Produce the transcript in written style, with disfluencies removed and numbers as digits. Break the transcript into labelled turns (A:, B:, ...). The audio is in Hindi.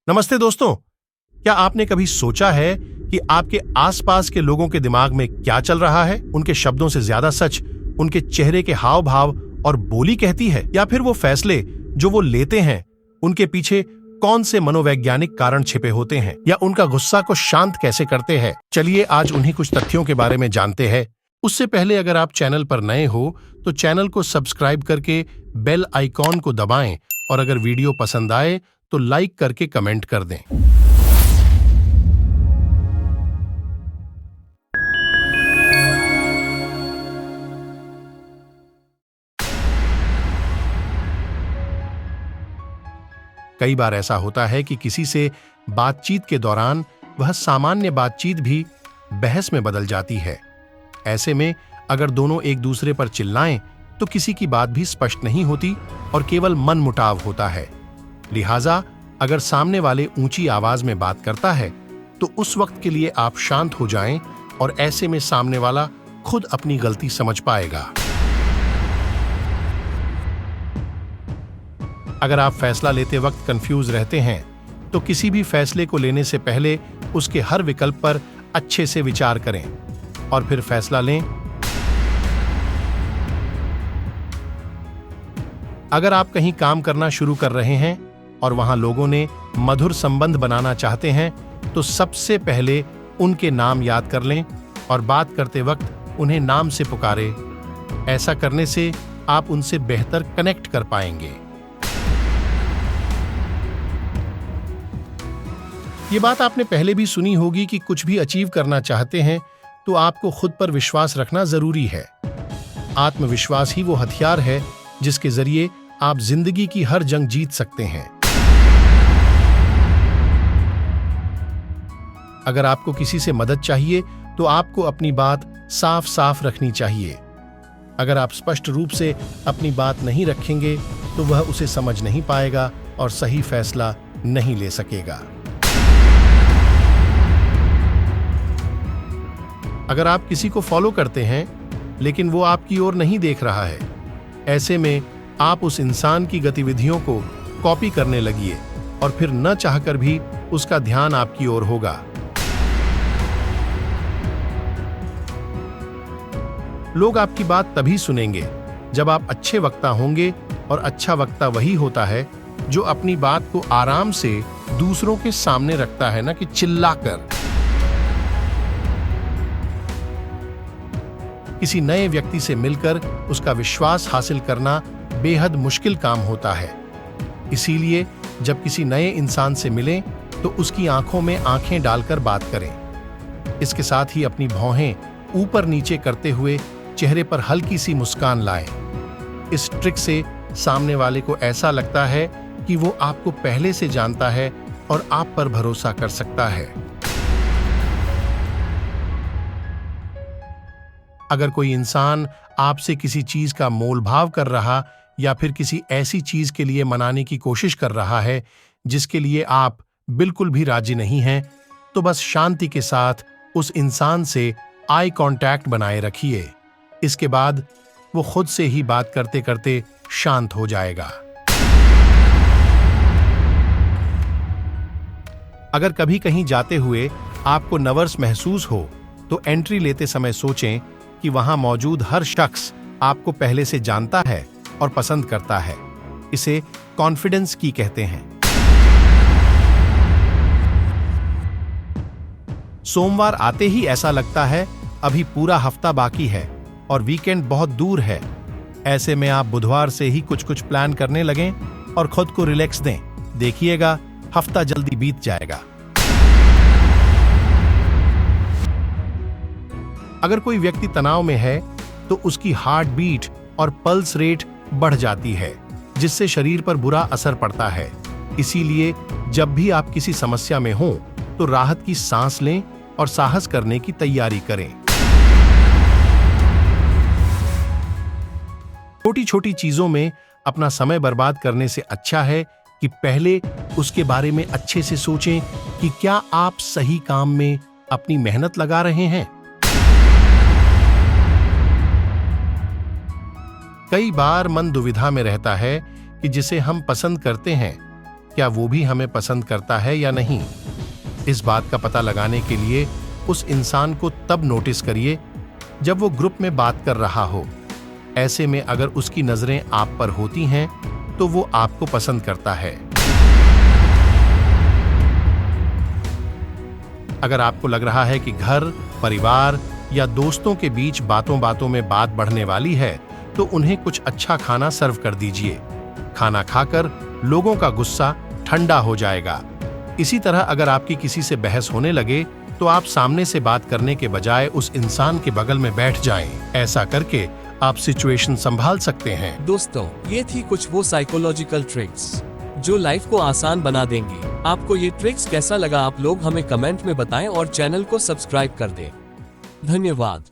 A: नमस्ते दोस्तों, क्या आपने कभी सोचा है कि आपके आसपास के लोगों के दिमाग में क्या चल रहा है? उनके शब्दों से ज्यादा सच उनके चेहरे के हाव भाव और बोली कहती है, या फिर वो फैसले जो वो लेते हैं उनके पीछे कौन से मनोवैज्ञानिक कारण छिपे होते हैं, या उनका गुस्सा को शांत कैसे करते हैं? चलिए आज उन्हीं कुछ तथ्यों के बारे में जानते हैं। उससे पहले अगर आप चैनल पर नए हो तो चैनल को सब्सक्राइब करके बेल आइकॉन को दबाएं, और अगर वीडियो पसंद आए तो लाइक करके कमेंट कर दें। कई बार ऐसा होता है कि किसी से बातचीत के दौरान वह सामान्य बातचीत भी बहस में बदल जाती है। ऐसे में अगर दोनों एक दूसरे पर चिल्लाएं तो किसी की बात भी स्पष्ट नहीं होती और केवल मनमुटाव होता है। लिहाजा अगर सामने वाले ऊंची आवाज में बात करता है तो उस वक्त के लिए आप शांत हो जाएं, और ऐसे में सामने वाला खुद अपनी गलती समझ पाएगा। अगर आप फैसला लेते वक्त कंफ्यूज रहते हैं तो किसी भी फैसले को लेने से पहले उसके हर विकल्प पर अच्छे से विचार करें और फिर फैसला लें। अगर आप कहीं काम करना शुरू कर रहे हैं और वहां लोगों ने मधुर संबंध बनाना चाहते हैं तो सबसे पहले उनके नाम याद कर लें और बात करते वक्त उन्हें नाम से पुकारें। ऐसा करने से आप उनसे बेहतर कनेक्ट कर पाएंगे। ये बात आपने पहले भी सुनी होगी कि कुछ भी अचीव करना चाहते हैं तो आपको खुद पर विश्वास रखना जरूरी है। आत्मविश्वास ही वो हथियार है जिसके जरिए आप जिंदगी की हर जंग जीत सकते हैं। अगर आपको किसी से मदद चाहिए तो आपको अपनी बात साफ साफ रखनी चाहिए। अगर आप स्पष्ट रूप से अपनी बात नहीं रखेंगे तो वह उसे समझ नहीं पाएगा और सही फैसला नहीं ले सकेगा। अगर आप किसी को फॉलो करते हैं लेकिन वो आपकी ओर नहीं देख रहा है, ऐसे में आप उस इंसान की गतिविधियों को कॉपी करने लगिए और फिर न चाहकर भी उसका ध्यान आपकी ओर होगा। लोग आपकी बात तभी सुनेंगे जब आप अच्छे वक्ता होंगे, और अच्छा वक्ता वही होता है जो अपनी बात को आराम से दूसरों के सामने रखता है, न कि चिल्लाकर। किसी नए व्यक्ति से मिलकर उसका विश्वास हासिल करना बेहद मुश्किल काम होता है। इसीलिए जब किसी नए इंसान से मिलें तो उसकी आंखों में आंखें डालकर बात करें। इसके साथ ही अपनी भौहें ऊपर नीचे करते हुए चेहरे पर हल्की सी मुस्कान लाएं। इस ट्रिक से सामने वाले को ऐसा लगता है कि वो आपको पहले से जानता है और आप पर भरोसा कर सकता है। अगर कोई इंसान आपसे किसी चीज का मोलभाव कर रहा या फिर किसी ऐसी चीज के लिए मनाने की कोशिश कर रहा है जिसके लिए आप बिल्कुल भी राजी नहीं हैं, तो बस शांति के साथ उस इंसान से आई कांटेक्ट बनाए रखिए। इसके बाद वो खुद से ही बात करते करते शांत हो जाएगा। अगर कभी कहीं जाते हुए आपको नर्वस महसूस हो तो एंट्री लेते समय सोचें कि वहां मौजूद हर शख्स आपको पहले से जानता है और पसंद करता है। इसे कॉन्फिडेंस की कहते हैं। सोमवार आते ही ऐसा लगता है अभी पूरा हफ्ता बाकी है और वीकेंड बहुत दूर है। ऐसे में आप बुधवार से ही कुछ कुछ प्लान करने लगें और खुद को रिलैक्स दें। देखिएगा हफ्ता जल्दी बीत जाएगा। अगर कोई व्यक्ति तनाव में है तो उसकी हार्ट बीट और पल्स रेट बढ़ जाती है, जिससे शरीर पर बुरा असर पड़ता है। इसीलिए जब भी आप किसी समस्या में हों तो राहत की सांस लें और साहस करने की तैयारी करें। छोटी छोटी चीजों में अपना समय बर्बाद करने से अच्छा है कि पहले उसके बारे में अच्छे से सोचें कि क्या आप सही काम में अपनी मेहनत लगा रहे हैं। कई बार मन दुविधा में रहता है कि जिसे हम पसंद करते हैं क्या वो भी हमें पसंद करता है या नहीं। इस बात का पता लगाने के लिए उस इंसान को तब नोटिस करिए जब वो ग्रुप में बात कर रहा हो। ऐसे में अगर उसकी नजरें आप पर होती हैं तो वो आपको पसंद करता है। अगर आपको लग रहा है कि घर, परिवार या दोस्तों के बीच बातों बातों में बात बढ़ने वाली है तो उन्हें कुछ अच्छा खाना सर्व कर दीजिए। खाना खाकर लोगों का गुस्सा ठंडा हो जाएगा। इसी तरह अगर आपकी किसी से बहस होने लगे तो आप सामने से बात करने के बजाय उस इंसान के बगल में बैठ जाएं। ऐसा करके आप सिचुएशन संभाल सकते हैं।
B: दोस्तों, ये थी कुछ वो साइकोलॉजिकल ट्रिक्स जो लाइफ को आसान बना देंगी। आपको ये ट्रिक्स कैसा लगा आप लोग हमें कमेंट में बताएं और चैनल को सब्सक्राइब कर दें। धन्यवाद।